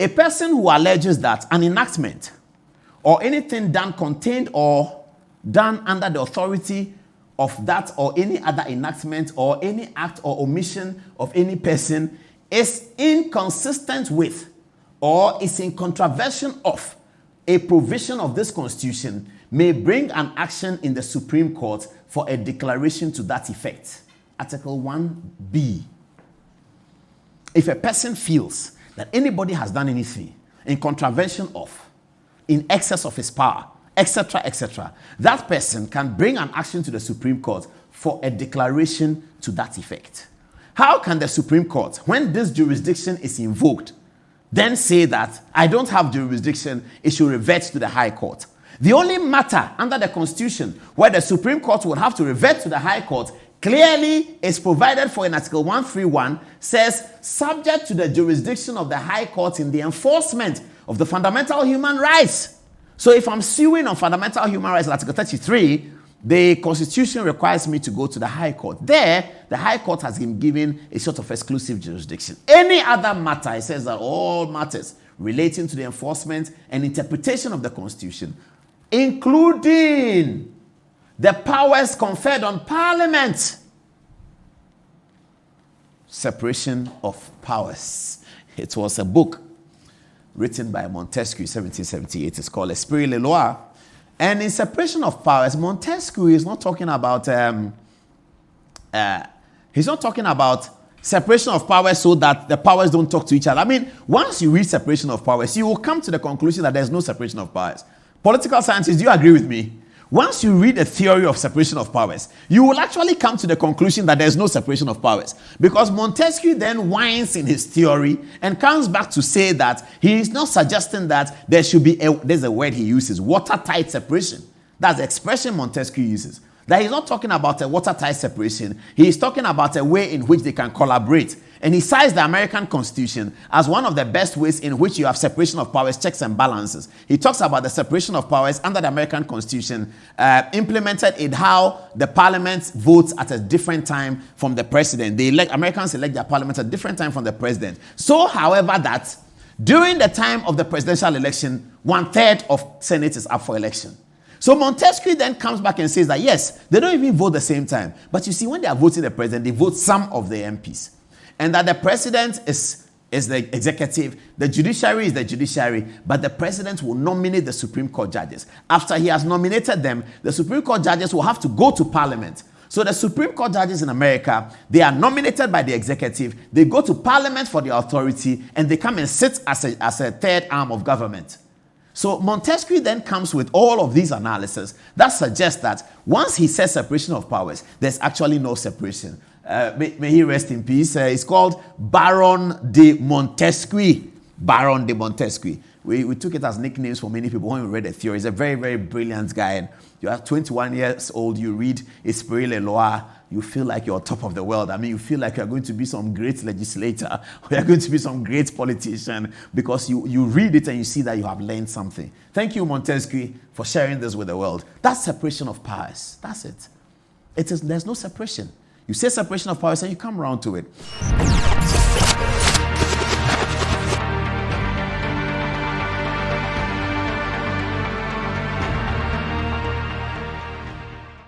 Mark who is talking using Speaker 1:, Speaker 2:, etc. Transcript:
Speaker 1: A person who alleges that an enactment or anything done contained or done under the authority of that or any other enactment or any act or omission of any person is inconsistent with or is in contravention of a provision of this Constitution may bring an action in the Supreme Court for a declaration to that effect. Article 1B. If a person feels that anybody has done anything in contravention of, in excess of his power, etc., etc., that person can bring an action to the Supreme Court for a declaration to that effect. How can the Supreme Court, when this jurisdiction is invoked, then say that I don't have jurisdiction, it should revert to the High Court? The only matter under the Constitution where the Supreme Court would have to revert to the High Court clearly is provided for in Article 131, says, subject to the jurisdiction of the High Court in the enforcement of the fundamental human rights. So if I'm suing on fundamental human rights, Article 33, the Constitution requires me to go to the High Court. There, the High Court has been given a sort of exclusive jurisdiction. Any other matter, it says that all matters relating to the enforcement and interpretation of the Constitution, including the powers conferred on Parliament. Separation of powers. It was a book written by Montesquieu, 1778. It's called Esprit les Lois. And in separation of powers, Montesquieu is not talking about he's not talking about separation of powers so that the powers don't talk to each other. I mean, once you read separation of powers, you will come to the conclusion that there's no separation of powers. Political scientists, do you agree with me? Once you read a theory of separation of powers, you will actually come to the conclusion that there's no separation of powers. Because Montesquieu then whines in his theory and comes back to say that he is not suggesting that there should be, there's a word he uses, watertight separation. That's the expression Montesquieu uses. That he's not talking about a watertight separation. He is talking about a way in which they can collaborate. And he cites the American Constitution as one of the best ways in which you have separation of powers, checks and balances. He talks about the separation of powers under the American Constitution, implemented in how the parliament votes at a different time from the president. Americans elect their parliament at a different time from the president. So, however, that during the time of the presidential election, 1/3 of Senate is up for election. So Montesquieu then comes back and says that, yes, they don't even vote the same time. But you see, when they are voting the president, they vote some of the MPs. And that the president is the executive, the judiciary is the judiciary, but the president will nominate the Supreme Court judges. After he has nominated them, the Supreme Court judges will have to go to Parliament. So the Supreme Court judges in America, they are nominated by the executive, they go to Parliament for the authority, and they come and sit as a third arm of government. So Montesquieu then comes with all of these analyses that suggest that once he says separation of powers, there's actually no separation. May he rest in peace. It's called Baron de Montesquieu. Baron de Montesquieu. We took it as nicknames for many people when we read the theory. He's a very, very brilliant guy. And you are 21 years old, you read Esprit les Lois, you feel like you're on top of the world. I mean, you feel like you're going to be some great legislator, or you're going to be some great politician, because you read it and you see that you have learned something. Thank you, Montesquieu, for sharing this with the world. That's separation of powers. That's it. There's no separation. You say separation of powers and you come around to it.